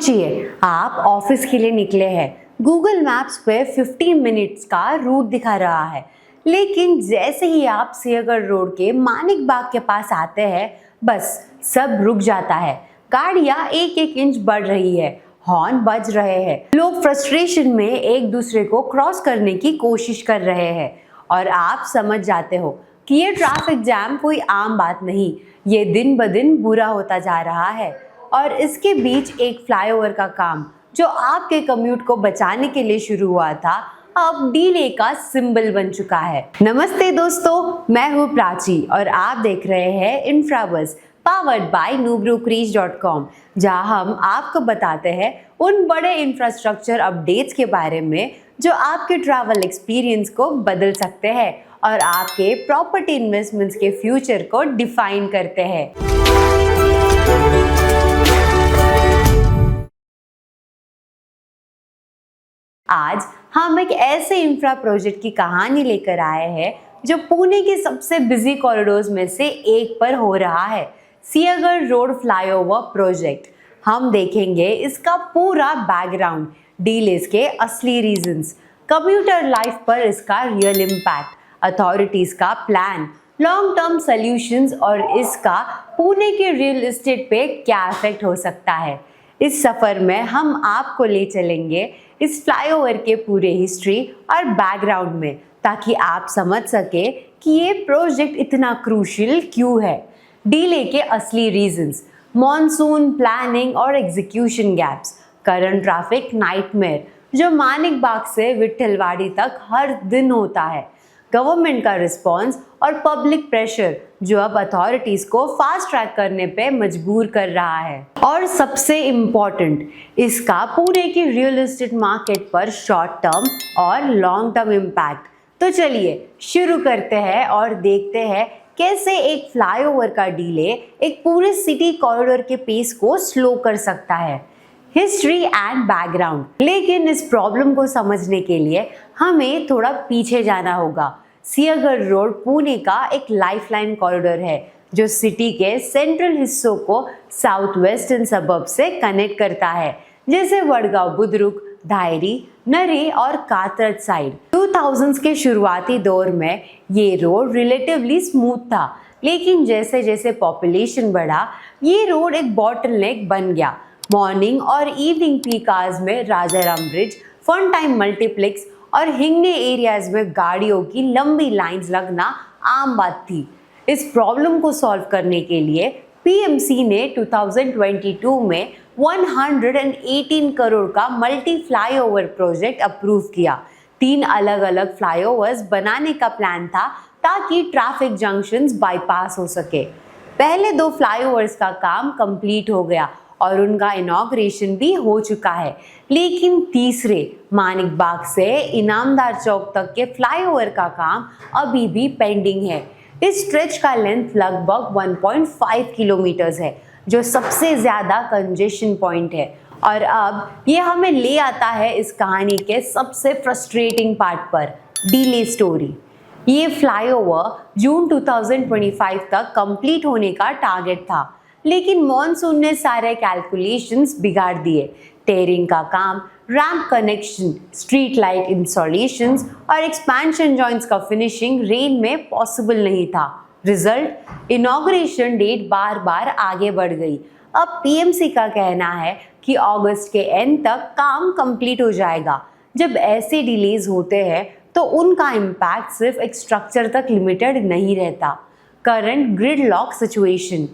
सोचिए आप ऑफिस के लिए निकले हैं, गूगल मैप्स पे 15 मिनट्स का रूट दिखा रहा है, लेकिन जैसे ही आप सिंहगढ़ रोड के मानिक बाग के पास आते हैं, बस सब रुक जाता है। गाड़ियां एक एक इंच बढ़ रही है, हॉर्न बज रहे हैं, लोग फ्रस्ट्रेशन में एक दूसरे को क्रॉस करने की कोशिश कर रहे हैं और आप समझ जाते हो कि ये ट्रैफिक जैम कोई आम बात नहीं, ये दिन ब दिन बुरा होता जा रहा है। और इसके बीच एक फ्लाईओवर का काम जो आपके कम्यूट को बचाने के लिए शुरू हुआ था, अब डीले का सिंबल बन चुका है। नमस्ते दोस्तों, मैं हूँ प्राची और आप देख रहे हैं इंफ्राबस पावर्ड बाय nubrucrease.com, जहां हम आपको बताते हैं उन बड़े इंफ्रास्ट्रक्चर अपडेट्स के बारे में जो आपके ट्रैवल एक्सपीरियंस को बदल सकते हैं और आपके प्रॉपर्टी इन्वेस्टमेंट्स के फ्यूचर को डिफाइन करते हैं। आज हम एक ऐसे इंफ्रा प्रोजेक्ट की कहानी लेकर आए हैं जो पुणे के सबसे बिजी कॉरिडोर्स में से एक पर हो रहा है, सिंहगढ़ रोड फ्लाईओवर प्रोजेक्ट। हम देखेंगे इसका पूरा बैकग्राउंड, डीलेस के असली रीजंस, कम्यूटर लाइफ पर इसका रियल इम्पैक्ट, अथॉरिटीज का प्लान, लॉन्ग टर्म सॉल्यूशंस और इसका पुणे के रियल एस्टेट पे क्या इफेक्ट हो सकता है। इस सफर में हम आपको ले चलेंगे इस फ्लाईओवर के पूरे हिस्ट्री और बैकग्राउंड में, ताकि आप समझ सके कि ये प्रोजेक्ट इतना क्रूशियल क्यों है, डीले के असली रीजंस, मॉनसून प्लानिंग और execution gaps, current traffic nightmare जो मानिक बाग से विट्ठलवाड़ी तक हर दिन होता है, गवर्नमेंट का रिस्पॉन्स और पब्लिक प्रेशर जो अब अथॉरिटीज को फास्ट ट्रैक करने पे मजबूर कर रहा है, और सबसे इम्पोर्टेंट इसका पूरे की रियल एस्टेट मार्केट पर शॉर्ट टर्म और लॉन्ग टर्म इम्पैक्ट। तो चलिए शुरू करते हैं और देखते हैं कैसे एक फ्लाईओवर का डीले एक पूरे सिटी कॉरिडोर के पेस को स्लो कर सकता है। हिस्ट्री एंड बैकग्राउंड, लेकिन इस प्रॉब्लम को समझने के लिए हमें थोड़ा पीछे जाना होगा। सिंहगढ़ रोड पुणे का एक लाइफलाइन कॉरिडोर है जो सिटी के सेंट्रल हिस्सों को साउथ वेस्टर्न सबर्ब से कनेक्ट करता है, जैसे वडगांव बुद्रुक, धायरी, नरी और कात्रज साइड। 2000s के शुरुआती दौर में ये रोड रिलेटिवली स्मूथ था, लेकिन जैसे जैसे पॉपुलेशन बढ़ा ये रोड एक बॉटलनेक बन गया। मॉर्निंग और इवनिंग पीक आवर्स में Rajaram bridge, fun time multiplex और हिंगने एरियाज में गाड़ियों की लंबी लाइंस लगना आम बात थी। इस प्रॉब्लम को सॉल्व करने के लिए पीएमसी ने 2022 में 118 करोड़ का मल्टी फ्लाईओवर प्रोजेक्ट अप्रूव किया। 3 अलग अलग फ्लाईओवर्स बनाने का प्लान था ताकि ट्रैफिक जंक्शंस बाईपास हो सके। पहले 2 फ्लाईओवर्स का काम कंप्लीट हो गया और उनका इनॉग्रेशन भी हो चुका है, लेकिन तीसरे मानिक बाग से इनामदार चौक तक के फ्लाईओवर का काम अभी भी पेंडिंग है। इस स्ट्रेच का लेंथ लगभग 1.5 किलोमीटर्स है, जो सबसे ज़्यादा कंजेशन पॉइंट है। और अब ये हमें ले आता है इस कहानी के सबसे फ्रस्ट्रेटिंग पार्ट पर, डीले स्टोरी। ये फ्लाईओवर जून 2025 तक कंप्लीट होने का टारगेट था, लेकिन मॉनसून ने सारे कैलकुलेशंस बिगाड़ दिए। टेयरिंग का काम, ramp connection, street light installations और एक्सपेंशन जॉइंट्स का फिनिशिंग रेन में पॉसिबल नहीं था। रिजल्ट, इनॉग्रेशन डेट बार बार आगे बढ़ गई। अब पीएमसी का कहना है कि अगस्त के एंड तक काम कंप्लीट हो जाएगा। जब ऐसे डिलेज होते हैं तो उनका इम्पैक्ट सिर्फ एक स्ट्रक्चर तक लिमिटेड नहीं रहता। Current grid lock situation,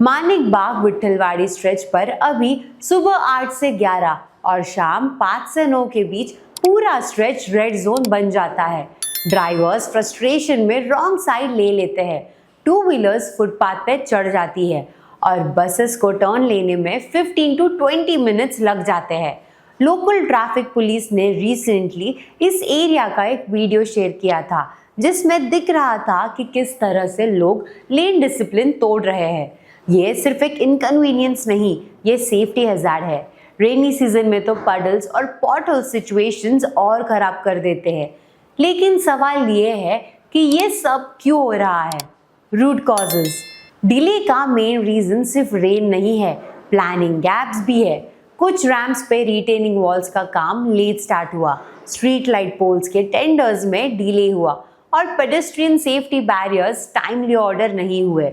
Manik Bagh Vitthalwadi stretch पर अभी सुबह 8 से 11 और शाम 5 से 9 के बीच पूरा स्ट्रेच रेड जोन बन जाता है। ड्राइवर्स फ्रस्ट्रेशन में रॉन्ग साइड ले लेते हैं, 2 व्हीलर्स फुटपाथ पे चढ़ जाती है और बसेस को टर्न लेने में 15 to 20 मिनट्स लग जाते हैं। लोकल ट्रैफिक पुलिस ने रिसेंटली इस एरिया का एक वीडियो शेयर किया था, जिसमें दिख रहा था कि किस तरह से लोग लेन डिसिप्लिन तोड़ रहे हैं। ये सिर्फ एक इनकन्वीनियंस नहीं, ये सेफ्टी हैजार्ड है। रेनी सीजन में तो पडल्स और पॉटहोल सिचुएशंस और खराब कर देते हैं। लेकिन सवाल ये है कि ये सब क्यों हो रहा है? रूट कॉजेस, डिले का मेन रीजन सिर्फ रेन नहीं है, प्लानिंग गैप्स भी है। कुछ रैम्प्स पे रिटेनिंग वॉल्स का काम लेट स्टार्ट हुआ, स्ट्रीट लाइट पोल्स के टेंडर्स में डिले हुआ और pedestrian safety barriers timely order नहीं हुए।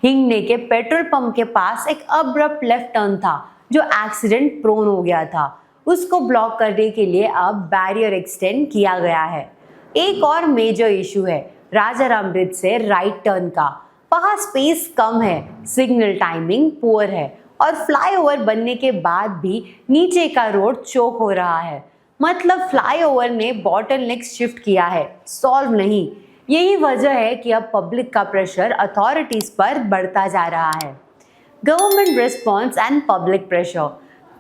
हिंगने के पेट्रोल पंप के पास एक अब्रप्ट लेफ्ट टर्न था जो एक्सीडेंट प्रोन हो गया था। उसको ब्लॉक करने के लिए अब बैरियर एक्सटेंड किया गया है। एक और मेजर इशू है राजाराम ब्रिज से राइट टर्न का। वहाँ स्पेस कम है, सिग्नल टाइमिंग पुअर है और फ्लाईओवर बनने के बाद भी नीचे का रोड चोक हो रहा है। मतलब फ्लाईओवर ने बॉटलनेक्स शिफ्ट किया है, सॉल्व नहीं। यही वजह है कि अब पब्लिक का प्रेशर अथॉरिटीज पर बढ़ता जा रहा है। Government response and public pressure.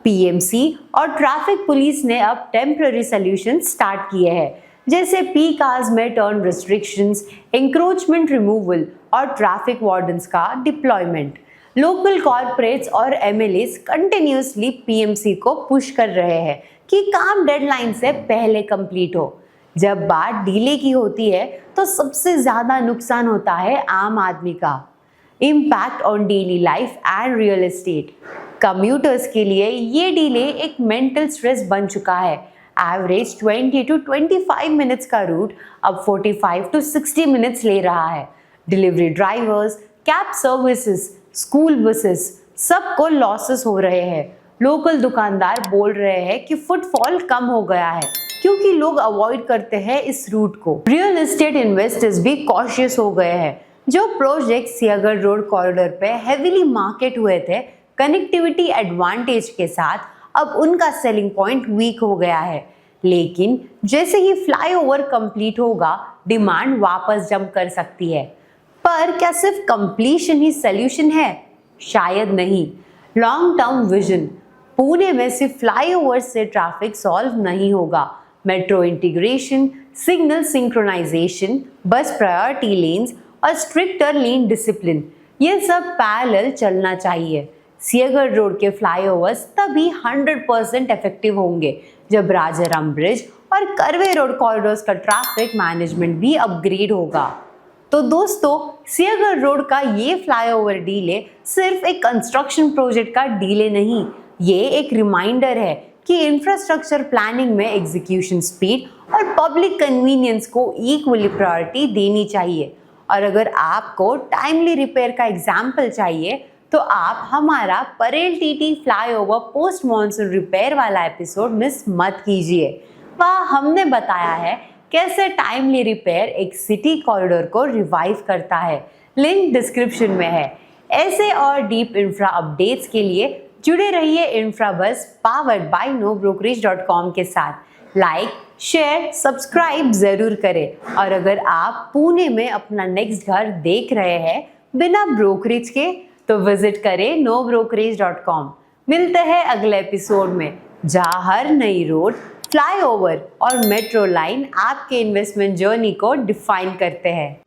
PMC और ट्रैफिक पुलिस ने अब टेम्पररी सॉल्यूशन स्टार्ट किए हैं, जैसे पीक आवर्स में टर्न रिस्ट्रिक्शंस, एंक्रोचमेंट रिमूवल और ट्रैफिक वार्डन्स का डिप्लॉयमेंट। लोकल कॉर्पोरेट्स और एमएलएस कंटिन्यूसली पीएमसी को पुश कर रहे हैं कि काम डेडलाइन से पहले कंप्लीट हो। जब बात डीले की होती है तो सबसे ज्यादा नुकसान होता है आम आदमी का। Impact on daily life and real estate. Commuters के लिए ये डिले एक मेंटल स्ट्रेस बन चुका है। एवरेज 20 to 25 मिनट्स का रूट अब 45 to 60 मिनट्स ले रहा है। Delivery drivers, cab services, school buses, सबको लॉसेस हो रहे हैं। लोकल दुकानदार बोल रहे हैं कि फुटफॉल कम हो गया है क्योंकि लोग अवॉइड करते हैं इस रूट को। रियल एस्टेट इन्वेस्टर्स भी कॉशियस हो गए हैं। जो प्रोजेक्ट सियागढ़ रोड कॉरिडोर पे हेवीली मार्केट हुए थे कनेक्टिविटी एडवांटेज के साथ, अब उनका सेलिंग पॉइंट वीक हो गया है। लेकिन जैसे ही फ्लाईओवर कंप्लीट होगा डिमांड वापस जंप कर सकती है। पर क्या सिर्फ कंप्लीशन ही सॉल्यूशन है? शायद नहीं। Long term vision. पुणे में सिर्फ फ्लाईओवर से ट्रैफिक सॉल्व नहीं होगा। मेट्रो इंटीग्रेशन, सिग्नल सिंक्रोनाइजेशन, बस प्रायोरिटी लेन्स और स्ट्रिक्टर लेन डिसिप्लिन, ये सब पैरेलल चलना चाहिए। सियागढ़ रोड के फ्लाईओवर्स तभी 100% इफेक्टिव होंगे जब राजाराम ब्रिज और कर्वे रोड कॉरिडोर्स का ट्रैफिक मैनेजमेंट भी अपग्रेड होगा। तो दोस्तों, सियागढ़ रोड का ये फ्लाईओवर डीले सिर्फ एक कंस्ट्रक्शन प्रोजेक्ट का डीले नहीं, ये एक रिमाइंडर है कि इंफ्रास्ट्रक्चर प्लानिंग में एग्जीक्यूशन स्पीड और पब्लिक कन्वीनियंस को इक्वली प्रायोरिटी देनी चाहिए। और अगर आपको टाइमली रिपेयर का एग्जाम्पल चाहिए तो आप हमारा Parel TT flyover post monsoon repair वाला एपिसोड मिस मत कीजिए। वहाँ हमने बताया है कैसे टाइमली रिपेयर एक सिटी कॉरिडोर को रिवाइव करता है। लिंक डिस्क्रिप्शन में है। ऐसे और डीप इंफ्रा अपडेट्स के लिए जुड़े रहिए इंफ्राबस पावर्ड बाय nobrokerage.com के साथ। लाइक, शेयर, सब्सक्राइब जरूर करें। और अगर आप पुणे में अपना नेक्स्ट घर देख रहे हैं बिना ब्रोकरेज के तो विजिट करें nobrokerage.com। मिलते हैं अगले एपिसोड में जहां हर नई रोड, फ्लाईओवर और मेट्रो लाइन आपके इन्वेस्टमेंट जर्नी को डिफाइन करते हैं।